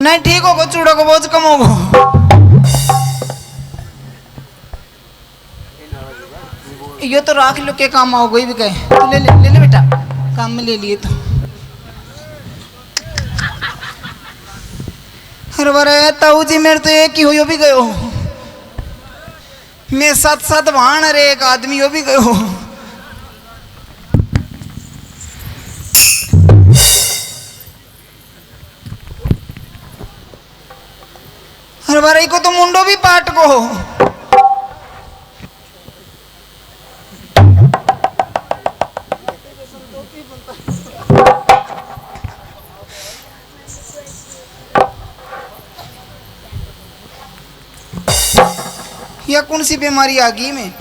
नहीं ठीक होगो, चूड़ो को बोझ कम होगो। ये तो राख लो के काम आओ भी कहे तो ले ले ले ले बेटा, काम में ले लिए तो। हर बार ताऊ जी मेरे तो एक ही हो भी गयो, मैं साथ साथ वाहन अरे एक आदमी हो भी गयो। हर बार को तो मुंडो भी पाट को हो। या कौन सी बीमारी आ गई में?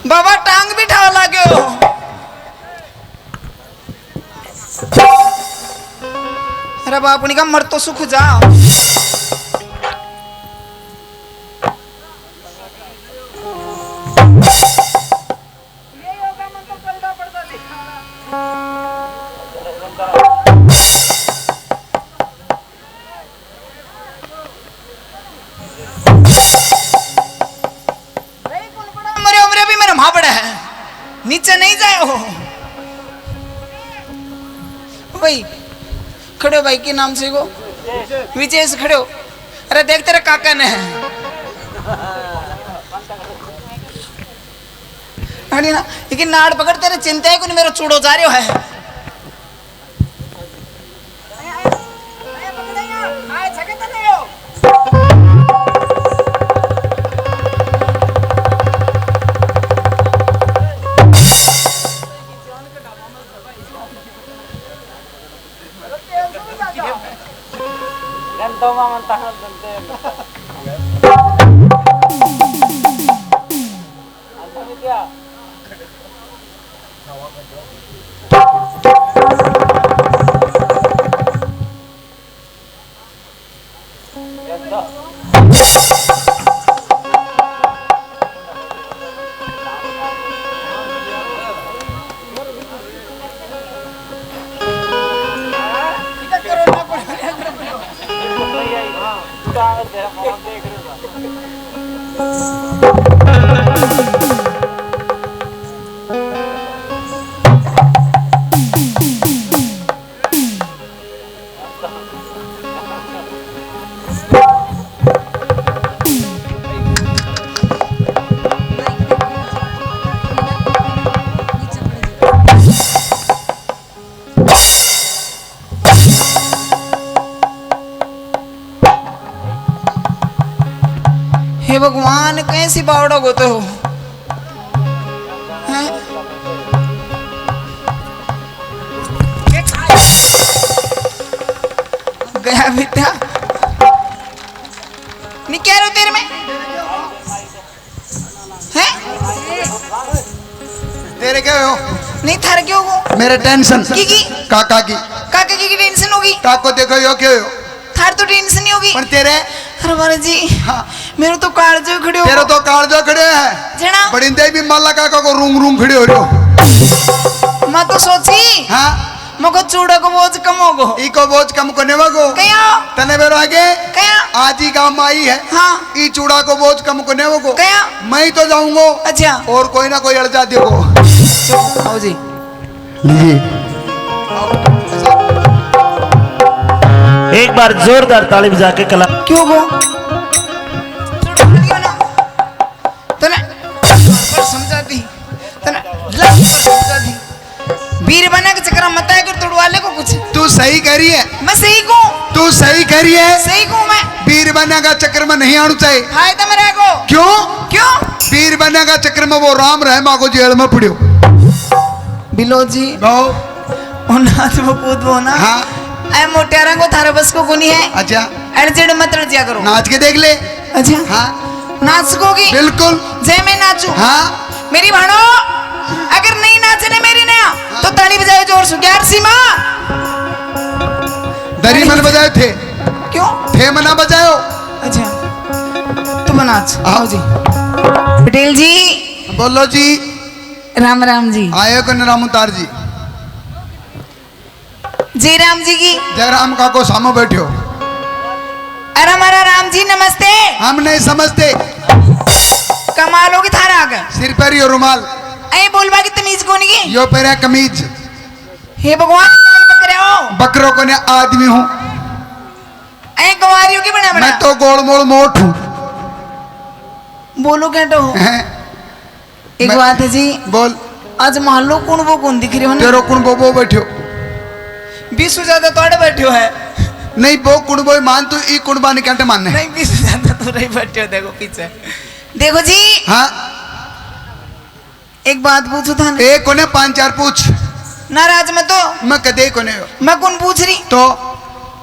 बाबा टांग भी ढा लागे हो। अरे बाप का मर तो सुख जा। नीचे नहीं जाए हो भाई, खड़े हो भाई के नाम से को विजय से खड़े हो। अरे देख तेरे काका ने अरे ना लेकिन नाड़ पकड़ तेरे चिंता है को नहीं, मेरा चूड़ो जा रहे हो है। हे भगवान कैसी बावड़ा गो तो गया बेटा नहीं कह रहे हो तेरे में हैं? तेरे क्या हो? नहीं थार क्यों हो? मेरे टेंशन की काका की टेंशन होगी। काको देखो यो क्यों हो? थार तो टेंशन नहीं होगी पर तेरे हरवारे जी हाँ मेरे तो कालजो खड़े हो। तेरे तो कालजो खड़े है जना बड़ी दे भी माला काका को रूम रूम खड़े हो रहो। मैं तो सोची हाँ मको चूड़ा को बोझ कम होगो। इको बोझ कम करने वागो कया तने बेरो आगे कया आज ही काम आई है। हाँ ई चूड़ा को बोझ कम करने वागो कया मैं ही तो जाऊंगो। अच्छा और कोई ना कोई अड़जा देगो। आओ जी लीजिए एक बार जोरदार ताली बजा के कला। क्यों गो तने समझा दी तने लग समझा दी वीर बना के चक्कर मत आए कर तोड़वा ले को कुछ। तू सही कह रही है। मैं सही को तू सही कह रही है। सही को मैं वीर बनने का चक्कर में नहीं आना चाहिए। फायदा मेरे को क्यों? क्यों वीर बनने का चक्कर में वो राम रहमा को जेल में पड़ियो बिलो जी वो नाच वो कूद वो ना। हाँ ऐ मोटियारा को थारे बस को गुनी है। अच्छा अर्जेंट मत रजिया करो। नाच के देख ले। अच्छा हाँ नाच सकोगी? बिल्कुल। जय मैं नाचू। हाँ मेरी भाणो अगर नहीं नाचने मेरी नया तो ताली बजाओ जोर से। ग्यार सीमा दरी मन बजाए थे क्यों थे मना बजायो। अच्छा तुम नाच। आओ जी पटेल जी बोलो जी। राम राम जी। आयो कन राम उतार जी जय राम जी की। जय राम का को सामो बैठो। अरे हमारा राम जी नमस्ते। हम नहीं समझते। कमाल होगी थारा आगे। सिर पर यो रुमाल, ऐ बोलबा की तमीज कौन की? यो पेरा कमीज। हे भगवान बकरे हो। बकरों को ने आदमी हूँ। ऐ गवारियों की बना बना। मैं तो गोल मोड़ मोट हूँ। बोलो क्या तो। एक मैं- बात है जी, बोल। आज मान लो कौन वो कौन दिख रही हो ना। तेरो कुण बोबो बैठो। 20 से ज्यादा तोड़े बैठे हो है। नहीं बो कुण बोई मान तू ई कुण बानी कांटे मानने। नहीं 20 से ज्यादा तो नहीं बैठे हो। देखो पीछे देखो जी। हाँ एक बात पूछू था ना। एक कोने 5-4 पूछ। नाराज मत हो। मैं कदे कोने हो। मैं कौन पूछ रही? तो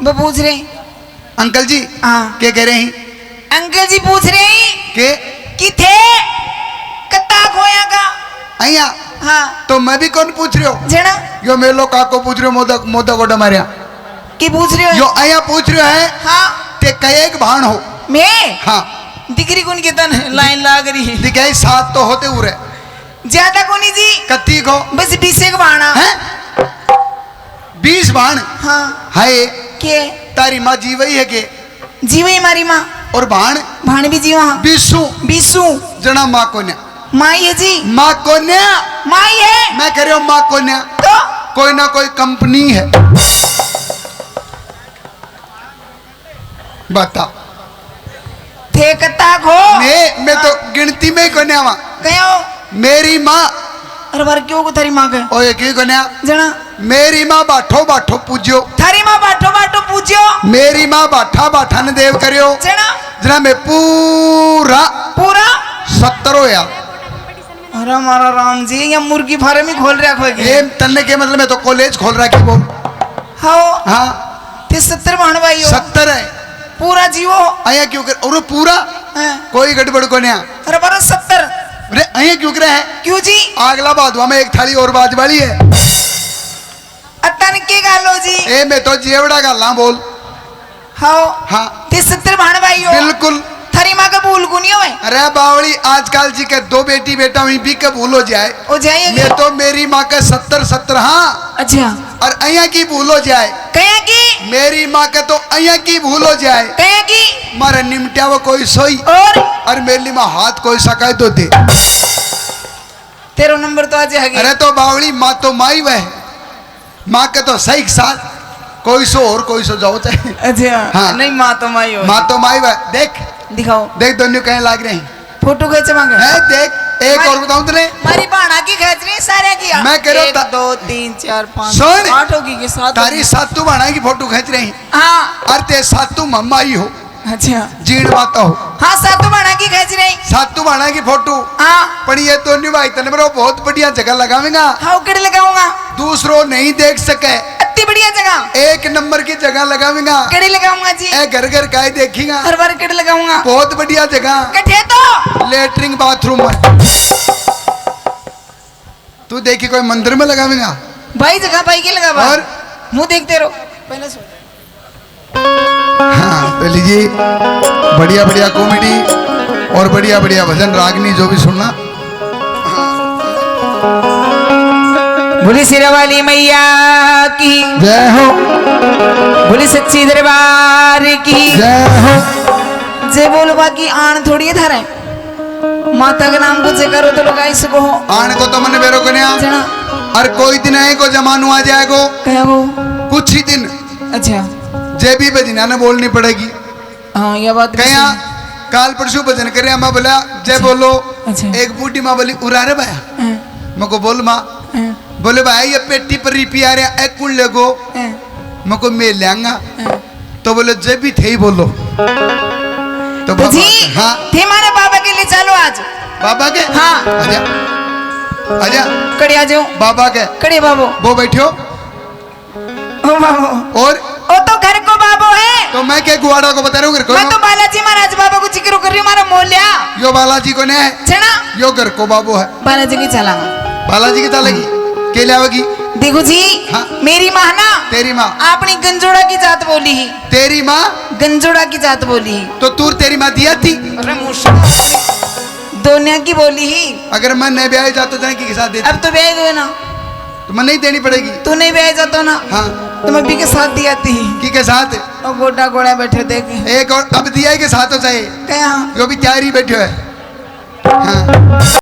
वो पूछ रही। अंकल जी हाँ क्या कह रहे हैं? अंकल जी पूछ रही के कि थे कत्ता खोया का। अया हाँ तो मैं भी कौन पूछ रहे हो? जना यो मेलो काको पूछ रहे हो। मोदक मोदक को डमारिया की पूछ रही यो हो? अया पूछ रहे है हाँ ते कई भाण हो। मैं हाँ दिखरी कौन की तन लाइन लाग रही। दिखाई 7 तो होते उरे ज्यादा कोनी जी। कत्ती को बस 20 एक बाणा है 20 भाण। हाँ हाय के तारी माँ जीवई है के जीवई हमारी माँ और भाण भाण भी जीवा। 20 जना माँ को न्या। माई है जी। माँ को न्या माई है मैं कह रहा हूँ माँ को न्या तो कोई ना कोई कंपनी है। बता थे कत्ता खो। मैं तो गिनती में ही को न्या वहाँ। कहो मेरी माँ अरे बार क्यों को थारी माँ के ओ एक ही को न्या जना मेरी माँ बाठो बाठो पूज्यो। थारी माँ बाटो बाटो पूछो। मेरी माँ बाठा बाठा ने देव करियो। जना जना में पूरा पूरा 70 होया। अरे हमारा राम जी ये मुर्गी फार्म ही खोल रहा खोएगी। ये तन्ने के मतलब मैं तो कॉलेज खोल रहा की बोल। हाँ हाँ ते 70 भाण भाई हो 70 है। पूरा जीवो। अया क्यों कर और पूरा हैं? कोई गड़बड़ को नहीं। अरे बारह 70 अरे अया क्यों करे है? क्यों जी? अगला बादवा में एक थाली और बाज वाली है। अतन के गालो जी। ए मैं तो जेवड़ा गाला बोल। हाँ हाँ ते 70 भाण भाई हो। बिल्कुल। थारी माँ का भूल को नहीं होए। अरे बावड़ी आजकल जी के 2 बेटी बेटा वहीं भी के भूल हो जाए। हो जाएगी। मैं तो मेरी माँ के 70 हाँ अच्छा और अया की भूल हो जाए। कया की मेरी माँ के तो अया की भूल हो जाए। कया की मारे निमटिया वो कोई सोई और मेरी माँ हाथ कोई सकाय तो दे। तेरो नंबर तो आज है। अरे तो बावड़ी माँ तो माई वह माँ के तो सही साथ कोई सो और कोई सो जाओ चाहे। अच्छा हाँ। नहीं माँ तो माई हो। माँ तो माई वह देख दिखाओ देख दोनों कहीं लाग रहे हैं। फोटो खींचे मांगे है देख एक और बताऊं तुझे। मारी बाणा की खींच रही सारे की। मैं कह रहा हूं 1 2 3 4 5 सुन। 8 होगी के 7 तारी सातू बाणा की फोटो खींच रही हैं। हाँ और ते सातू मम्मा ही हो अच्छा जीण माता हो। हाँ 7 बाणा की खींच रही। सातू बाणा की फोटो हाँ पर ये तो नहीं भाई तने बरो बहुत बढ़िया जगह लगावेगा। हाँ उकड़ लगाऊंगा। दूसरों नहीं देख सके इतनी बढ़िया जगह 1 नंबर की जगह लगावेगा। कड़ी लगाऊंगा जी। ए घर घर का देखेगा हर बार कड़ी लगाऊंगा। बहुत बढ़िया जगह कठे तो लेटरिंग बाथरूम है। तू देखी कोई मंदिर में लगावेगा भाई जगह भाई के लगा और मुंह देखते रहो पहले सो। हाँ तो लीजिए बढ़िया बढ़िया कॉमेडी और बढ़िया बढ़िया भजन रागनी जो भी सुनना। बोली सिरा वाली मैया की जय हो बोली सच्ची दरबार की जय हो। जय बोलो बाकी आन थोड़ी है थारे माता के नाम को जय करो तो लोग आई सको हो। आने को तो मन बेरो को नहीं जना और कोई दिन आए को जमानू आ जाएगो कया वो कुछ ही दिन अच्छा जय भी भजना ने बोलनी पड़ेगी। हाँ ये बात भी कया सही। काल परसों भजन करे माँ बोला जय बोलो। अच्छा। एक बूढ़ी माँ बोली उरा रे भाया हाँ, मैं को बोल माँ हाँ, बोले भाई ये पेटी पर रिपी आ रहा एक कुल लेगो हाँ, मैं को मैं लेंगा हाँ। तो बोले जय भी थे ही बोलो तो तो जी हाँ थे हमारे बाबा के लिए चलो आज बाबा के हाँ। आजा आजा कड़ी आ जाओ बाबा के कड़ी बाबू वो बैठो ओ बाबू और ओ तो घर को बाबू है। तो मैं क्या गुआड़ा को बता रहा हूँ घर को मैं तो बालाजी महाराज बाबा को जिक्र कर रही हूँ हमारा मोलिया यो बालाजी को ने है जना यो घर को बाबू है बालाजी की चला बालाजी की चालेगी के लावेगी। देखो जी हाँ। मेरी माँ ना तेरी माँ अपनी गंजोड़ा की जात बोली ही तेरी माँ गंजोड़ा की जात बोली ही तो तूर तेरी माँ दिया थी। अरे दोनिया की बोली ही अगर मैं नहीं ब्याह जाता जाए कि साथ देती अब तो ब्याह गए ना तो मैं नहीं देनी पड़ेगी। तू नहीं ब्याह जाता ना हाँ तो मैं भी के साथ दिया थी के साथ और गोटा गोड़ा बैठे देखे एक और अब दिया के साथ हो चाहे क्या जो भी तैयारी बैठे है हाँ